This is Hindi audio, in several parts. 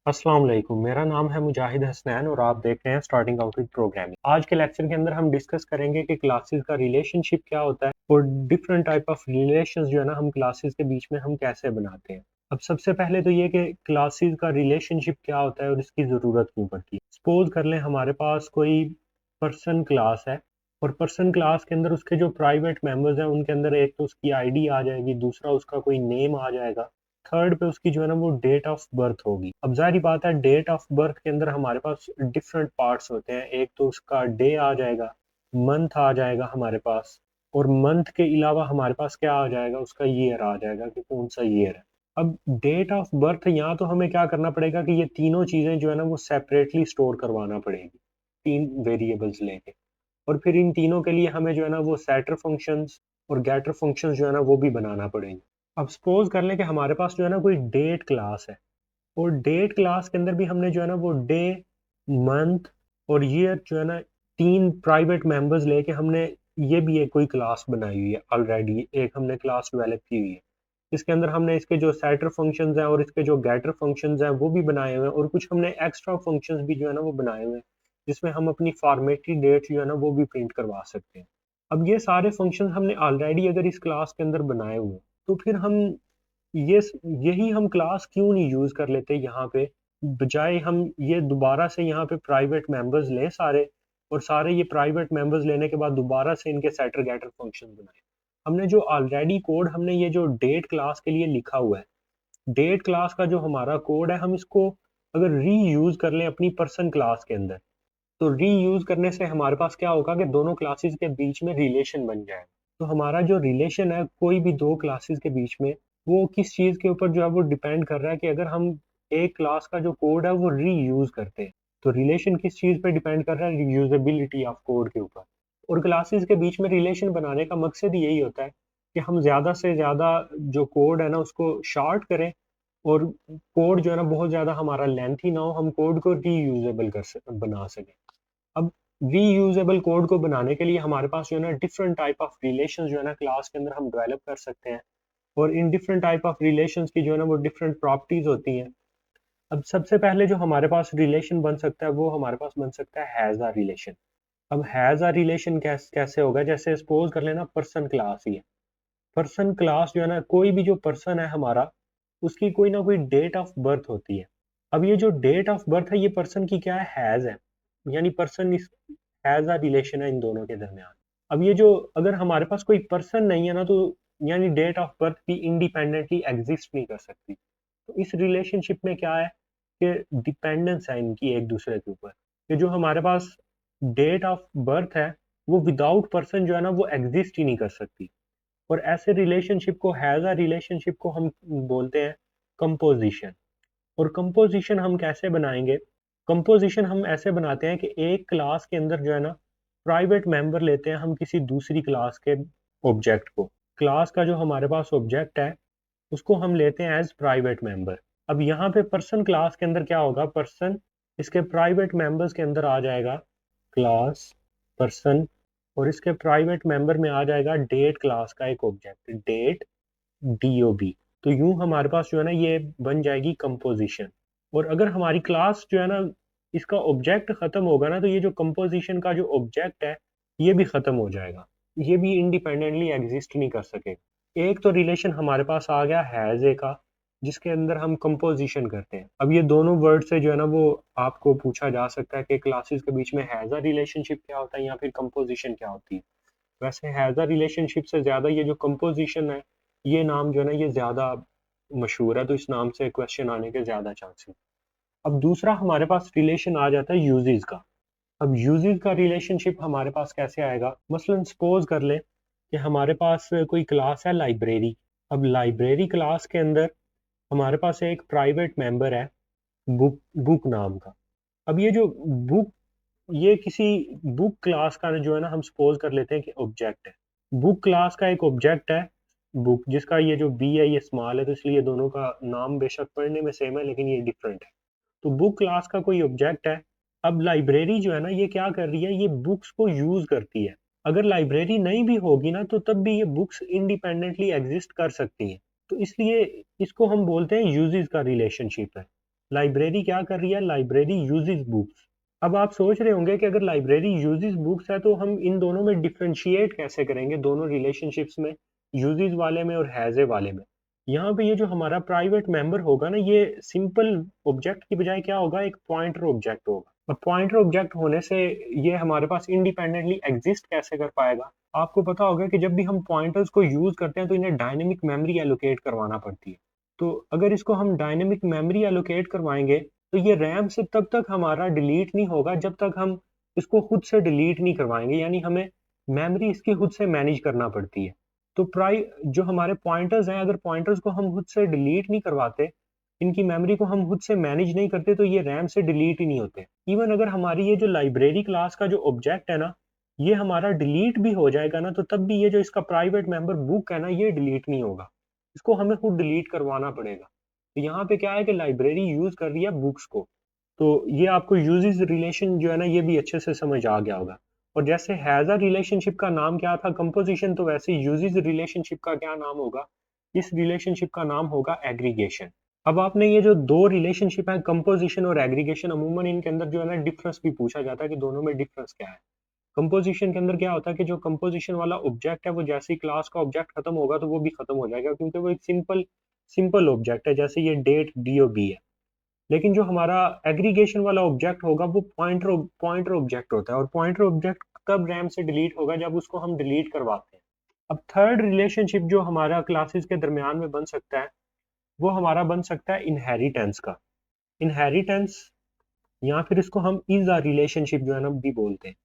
अस्सलाम वालेकुम, मेरा नाम है मुजाहिद हसनैन और आप देख रहे हैं स्टार्टिंग आउट विद प्रोग्रामिंग। आज के लेक्चर के अंदर हम डिस्कस करेंगे कि क्लासेस का रिलेशनशिप क्या होता है और डिफरेंट टाइप ऑफ रिलेशंस जो है ना हम क्लासेस के बीच में हम कैसे बनाते हैं। अब सबसे पहले तो ये कि क्लासेस का रिलेशनशिप क्या होता है और इसकी ज़रूरत क्यों पड़ती है। सपोज कर लें हमारे पास कोई पर्सन क्लास है और पर्सन क्लास के अंदर उसके जो प्राइवेट मेंबर्स हैं उनके अंदर एक तो उसकी आईडी आ जाएगी, दूसरा उसका कोई नेम आ जाएगा, थर्ड पे उसकी जो है ना वो डेट ऑफ बर्थ होगी। अब जाहिर बात है डेट ऑफ बर्थ के अंदर हमारे पास डिफरेंट पार्ट्स होते हैं। एक तो उसका डे आ जाएगा, मंथ आ जाएगा हमारे पास, और मंथ के अलावा हमारे पास क्या आ जाएगा, उसका ईयर आ जाएगा कि कौन सा ईयर है। अब डेट ऑफ बर्थ यहाँ तो हमें क्या करना पड़ेगा कि ये तीनों चीजें जो है ना वो सेपरेटली स्टोर करवाना पड़ेगी, तीन वेरिएबल्स लेके। और फिर इन तीनों के लिए हमें जो है ना वो सेटर फंक्शंस और गेटर फंक्शंस जो है ना वो भी बनाना पड़ेंगे। अब सपोज कर लें कि हमारे पास जो है ना कोई डेट क्लास है और डेट क्लास के अंदर भी हमने जो है ना वो डे, मंथ और ईयर जो है ना तीन प्राइवेट मेंबर्स लेके हमने ये भी एक कोई क्लास बनाई हुई है। ऑलरेडी एक हमने क्लास डेवलप की हुई है। इसके अंदर हमने इसके जो सेटर फंक्शंस हैं और इसके जो गेटर फंक्शंस हैं वो भी बनाए हुए हैं, और कुछ हमने एक्स्ट्रा फंक्शंस भी जो है ना वो बनाए हुए हैं जिसमें हम अपनी फॉर्मेटरी डेट जो है ना वो भी प्रिंट करवा सकते हैं। अब ये सारे फंक्शंस हमने ऑलरेडी अगर इस क्लास के अंदर बनाए हुए हैं तो फिर हम ये यही हम क्लास क्यों नहीं यूज कर लेते यहाँ पे, बजाय हम ये दोबारा से यहाँ पे प्राइवेट मेंबर्स लें सारे, और सारे ये प्राइवेट मेंबर्स लेने के बाद दोबारा से इनके सेटर गेटर फंक्शन बनाए। हमने जो ऑलरेडी कोड हमने ये जो डेट क्लास के लिए लिखा हुआ है, डेट क्लास का जो हमारा कोड है हम इसको अगर रीयूज कर लें अपनी पर्सन क्लास के अंदर, तो रीयूज करने से हमारे पास क्या होगा कि दोनों क्लासेस के बीच में रिलेशन बन जाएगा। तो हमारा जो रिलेशन है कोई भी दो क्लासेस के बीच में, वो किस चीज के ऊपर जो है वो डिपेंड कर रहा है कि अगर हम एक क्लास का जो कोड है वो रीयूज करते हैं, तो रिलेशन किस चीज पे डिपेंड कर रहा है, रीयूजेबिलिटी ऑफ कोड के ऊपर। और क्लासेस के बीच में रिलेशन बनाने का मकसद यही होता है कि हम ज्यादा से ज्यादा जो कोड है ना उसको शॉर्ट करें, और कोड जो है ना बहुत ज्यादा हमारा लेंथी ना हो, हम कोड को रीयूजेबल बना सकें। अब रीयूजेबल कोड को बनाने के लिए हमारे पास जो है ना डिफरेंट टाइप ऑफ रिलेशंस जो है ना क्लास के अंदर हम डेवलप कर सकते हैं, और in different type of relations की जो है ना वो डिफरेंट प्रॉपर्टीज होती हैं। अब सबसे पहले जो हमारे पास रिलेशन बन सकता है वो हमारे पास बन सकता है हैज अ रिलेशन। अब हैज अ रिलेशन कैसे होगा, जैसे सपोज कर लेना पर्सन क्लास ही है। पर्सन क्लास जो है ना कोई भी जो पर्सन है हमारा, उसकी कोई ना कोई डेट ऑफ बर्थ होती है। अब ये जो डेट ऑफ बर्थ है ये पर्सन की क्या है, हैज है, यानी पर्सन इस हैज अ रिलेशन है इन दोनों के दरमियान। अब ये जो अगर हमारे पास कोई पर्सन नहीं है ना, तो यानी डेट ऑफ बर्थ भी इंडिपेंडेंटली एग्जिस्ट नहीं कर सकती। तो इस रिलेशनशिप में क्या है कि डिपेंडेंस है इनकी एक दूसरे के ऊपर, कि जो हमारे पास डेट ऑफ बर्थ है वो विदाउट पर्सन जो है ना वो एग्जिस्ट ही नहीं कर सकती। और ऐसे रिलेशनशिप को, हैज अ रिलेशनशिप को हम बोलते हैं कंपोजिशन। और कंपोजिशन हम कैसे बनाएंगे, कंपोजिशन हम ऐसे बनाते हैं कि एक क्लास के अंदर जो है ना प्राइवेट मेंबर लेते हैं हम किसी दूसरी क्लास के ऑब्जेक्ट को। क्लास का जो हमारे पास ऑब्जेक्ट है उसको हम लेते हैं एज प्राइवेट मेंबर। अब यहाँ पे पर्सन क्लास के अंदर क्या होगा, पर्सन इसके प्राइवेट मेंबर्स के अंदर आ जाएगा क्लास पर्सन, और इसके प्राइवेट मेंबर में आ जाएगा डेट क्लास का एक ऑब्जेक्ट, डेट डीओबी। तो यूं हमारे पास जो है ना ये बन जाएगी कंपोजिशन। और अगर हमारी क्लास जो है ना इसका ऑब्जेक्ट खत्म होगा ना, तो ये जो कंपोजिशन का जो ऑब्जेक्ट है ये भी खत्म हो जाएगा, ये भी इंडिपेंडेंटली एग्जिस्ट नहीं कर सके। एक तो रिलेशन हमारे पास आ गया हैज ए का, जिसके अंदर हम कंपोजिशन करते हैं। अब ये दोनों वर्ड से जो है ना वो आपको पूछा जा सकता है कि क्लासेस के बीच में हैज अ रिलेशनशिप क्या होता है या फिर कंपोजिशन क्या होती है। वैसे हैज़ अ रिलेशनशिप से ज़्यादा ये जो कंपोजिशन है, ये नाम जो है ना ये ज़्यादा मशहूर है, तो इस नाम से क्वेश्चन आने के ज़्यादा चांसेस। अब दूसरा हमारे पास रिलेशन आ जाता है यूजेस का। अब यूजेस का रिलेशनशिप हमारे पास कैसे आएगा, मसलन सपोज कर ले कि हमारे पास कोई क्लास है लाइब्रेरी। अब लाइब्रेरी क्लास के अंदर हमारे पास एक प्राइवेट मेंबर है बुक बुक नाम का। अब ये जो बुक, ये किसी बुक क्लास का जो है ना हम सपोज कर लेते हैं कि ऑब्जेक्ट है। बुक क्लास का एक ऑब्जेक्ट है बुक, जिसका ये जो बी है ये स्मॉल है, तो इसलिए दोनों का नाम बेशक पढ़ने में सेम है लेकिन ये डिफरेंट है। तो बुक क्लास का कोई ऑब्जेक्ट है। अब लाइब्रेरी जो है ना ये क्या कर रही है, ये बुक्स को यूज करती है। अगर लाइब्रेरी नहीं भी होगी ना तो तब भी ये बुक्स इंडिपेंडेंटली एग्जिस्ट कर सकती हैं। तो इसलिए इसको हम बोलते हैं यूजेस का रिलेशनशिप है। लाइब्रेरी क्या कर रही है, लाइब्रेरी यूजेस बुक्स। अब आप सोच रहे होंगे कि अगर लाइब्रेरी यूजेस बुक्स है तो हम इन दोनों में डिफरेंशिएट कैसे करेंगे, दोनों रिलेशनशिप्स में, यूजेस वाले में और हैज़े वाले में। यहाँ पे ये जो हमारा प्राइवेट मेंबर होगा ना, ये सिंपल ऑब्जेक्ट की बजाय क्या होगा, एक पॉइंटर ऑब्जेक्ट होगा। और पॉइंटर ऑब्जेक्ट होने से ये हमारे पास इंडिपेंडेंटली एग्जिस्ट कैसे कर पाएगा। आपको पता होगा कि जब भी हम पॉइंटर्स को यूज करते हैं तो इन्हें डायनेमिक मेमोरी एलोकेट करवाना पड़ती है। तो अगर इसको हम डायनेमिक मेमोरी एलोकेट करवाएंगे तो ये रैम से तब तक हमारा डिलीट नहीं होगा जब तक हम इसको खुद से डिलीट नहीं करवाएंगे, यानी हमें मेमोरी इसकी खुद से मैनेज करना पड़ती है। तो प्राइ जो हमारे पॉइंटर्स हैं, अगर पॉइंटर्स को हम खुद से डिलीट नहीं करवाते, इनकी मेमोरी को हम खुद से मैनेज नहीं करते, तो ये रैम से डिलीट ही नहीं होते। इवन अगर हमारी ये जो लाइब्रेरी क्लास का जो ऑब्जेक्ट है ना, ये हमारा डिलीट भी हो जाएगा ना, तो तब भी ये जो इसका प्राइवेट मेंबर बुक है ना, ये डिलीट नहीं होगा। इसको हमें खुद डिलीट करवाना पड़ेगा। तो यहाँ पे क्या है कि लाइब्रेरी यूज कर रही है बुक्स को। तो ये आपको यूजेस रिलेशन जो है ना, ये भी अच्छे से समझ आ गया होगा। और जैसे हैज़ अ रिलेशनशिप का नाम क्या था, कंपोजिशन, तो वैसे यूजेस रिलेशनशिप का क्या नाम होगा, इस रिलेशनशिप का नाम होगा एग्रीगेशन। अब आपने ये जो दो रिलेशनशिप है, कंपोजिशन और एग्रीगेशन, अमूमन इनके अंदर जो है ना डिफरेंस भी पूछा जाता है कि दोनों में डिफरेंस क्या है। कंपोजिशन के अंदर क्या होता है कि जो कंपोजिशन वाला ऑब्जेक्ट है वो जैसे ही क्लास का ऑब्जेक्ट खत्म होगा तो वो भी खत्म हो जाएगा, क्योंकि वो एक सिंपल सिंपल ऑब्जेक्ट है, जैसे ये डेट डीओबी है। लेकिन जो हमारा एग्रीगेशन वाला ऑब्जेक्ट होगा वो पॉइंटर पॉइंटर ऑब्जेक्ट होता है, और पॉइंटर ऑब्जेक्ट तब रैम से डिलीट होगा जब उसको हम डिलीट करवाते हैं। अब थर्ड रिलेशनशिप जो हमारा क्लासेस के दरमियान में बन सकता है, वो हमारा बन सकता है इनहेरिटेंस का। इनहेरिटेंस, या फिर इसको हम इज अ रिलेशनशिप जो है ना भी बोलते हैं।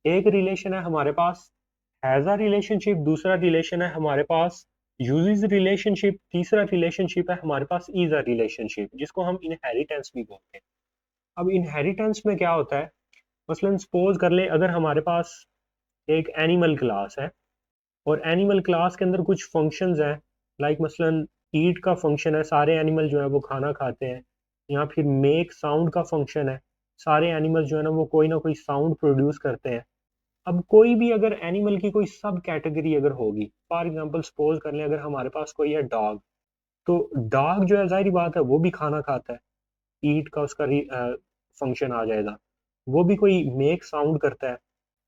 एक रिलेशन है हमारे पास हैज अ रिलेशनशिप, दूसरा रिलेशन है हमारे पास यूजेस रिलेशनशिप, तीसरा रिलेशनशिप है हमारे पास इज अ रिलेशनशिप, जिसको हम इनहेरिटेंस भी बोलते हैं। अब इनहेरिटेंस में क्या होता है, मसलन सपोज कर ले अगर हमारे पास एक एनिमल क्लास है, और एनिमल क्लास के अंदर कुछ फंक्शंस हैं, लाइक मसलन ईट का फंक्शन है, सारे एनिमल जो है वो खाना खाते हैं। या फिर मेक साउंड का फंक्शन है, सारे एनिमल जो है ना वो कोई ना कोई साउंड प्रोड्यूस करते हैं। अब कोई भी अगर एनिमल की कोई सब कैटेगरी अगर होगी, फॉर एग्जांपल सपोज कर लें अगर हमारे पास कोई है डॉग, तो डॉग जो है जाहिर बात है वो भी खाना खाता है, ईट का उसका फंक्शन आ जाएगा। वो भी कोई मेक साउंड करता है।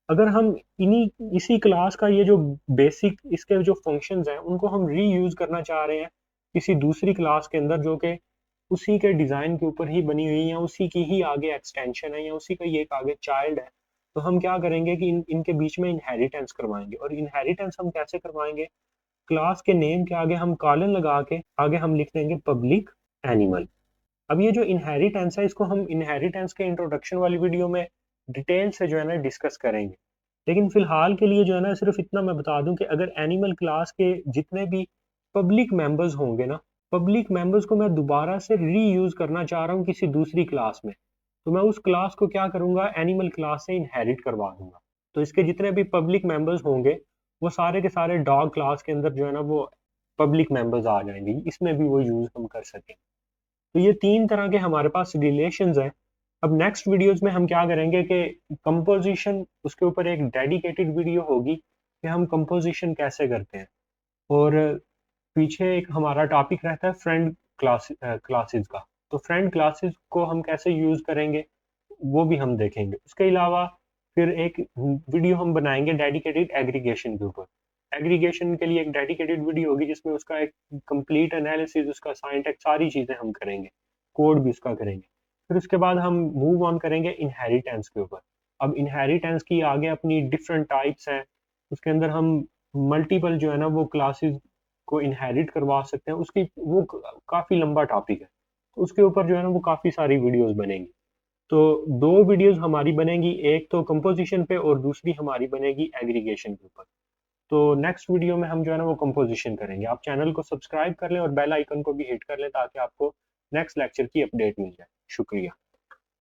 अगर हम इन्हीं इसी क्लास का ये जो बेसिक इसके जो फंक्शंस हैं उनको हम रीयूज करना चाह रहे हैं किसी दूसरी क्लास के अंदर, जो कि उसी के डिजाइन के ऊपर ही बनी हुई है, या उसी की ही आगे एक्सटेंशन है, या उसी का ये एक आगे चाइल्ड है, तो हम क्या करेंगे कि इनके बीच में इनहेरिटेंस करवाएंगे। और इनहेरिटेंस हम कैसे करवाएंगे, क्लास के नेम के आगे हम कॉलन लगा के आगे हम लिख देंगे पब्लिक एनिमल। अब ये जो इनहेरिटेंस है, इसको हम इनहेरिटेंस के इंट्रोडक्शन वाली वीडियो में डिटेल से जो है ना डिस्कस करेंगे। लेकिन फिलहाल के लिए जो है ना सिर्फ इतना मैं बता दूं कि अगर एनिमल क्लास के जितने भी पब्लिक मेंबर्स होंगे ना, पब्लिक मेंबर्स को मैं दोबारा से रीयूज करना चाह रहा हूँ किसी दूसरी क्लास में, तो मैं उस क्लास को क्या करूंगा, एनिमल क्लास से इनहेरिट करवा दूंगा। तो इसके जितने भी पब्लिक मेंबर्स होंगे वो सारे के सारे डॉग क्लास के अंदर जो है ना वो पब्लिक मेंबर्स आ जाएंगे, इसमें भी वो यूज हम कर सकें। तो ये तीन तरह के हमारे पास रिलेशंस हैं। अब नेक्स्ट वीडियोस में हम क्या करेंगे कि कंपोजिशन, उसके ऊपर एक डेडिकेटेड वीडियो होगी कि हम कंपोजिशन कैसे करते हैं। और पीछे एक हमारा टॉपिक रहता है फ्रेंड क्लासेस का, तो फ्रेंड क्लासेस को हम कैसे यूज करेंगे वो भी हम देखेंगे। उसके अलावा फिर एक वीडियो हम बनाएंगे डेडिकेटेड एग्रीगेशन के ऊपर। एग्रीगेशन के लिए एक डेडिकेटेड वीडियो होगी जिसमें उसका एक कंप्लीट एनालिसिस, उसका साइंटेक्स, सारी चीजें हम करेंगे, कोड भी उसका करेंगे। फिर उसके बाद हम मूव ऑन करेंगे इनहेरिटेंस के ऊपर। अब इनहेरिटेंस की आगे अपनी डिफरेंट टाइप्स हैं, उसके अंदर हम मल्टीपल जो है ना वो क्लासेस को इनहेरिट करवा सकते हैं, उसकी वो काफी लंबा टॉपिक है, तो उसके ऊपर जो है ना वो काफी सारी वीडियोस बनेंगी। तो दो वीडियोस हमारी बनेगी, एक तो कंपोजिशन पे और दूसरी हमारी बनेगी एग्रीगेशन के ऊपर। तो नेक्स्ट वीडियो में हम जो है ना वो कंपोजिशन करेंगे। आप चैनल को सब्सक्राइब कर लें और बेल आइकन को भी हिट कर लें ताकि आपको नेक्स्ट लेक्चर की अपडेट मिल जाए। शुक्रिया।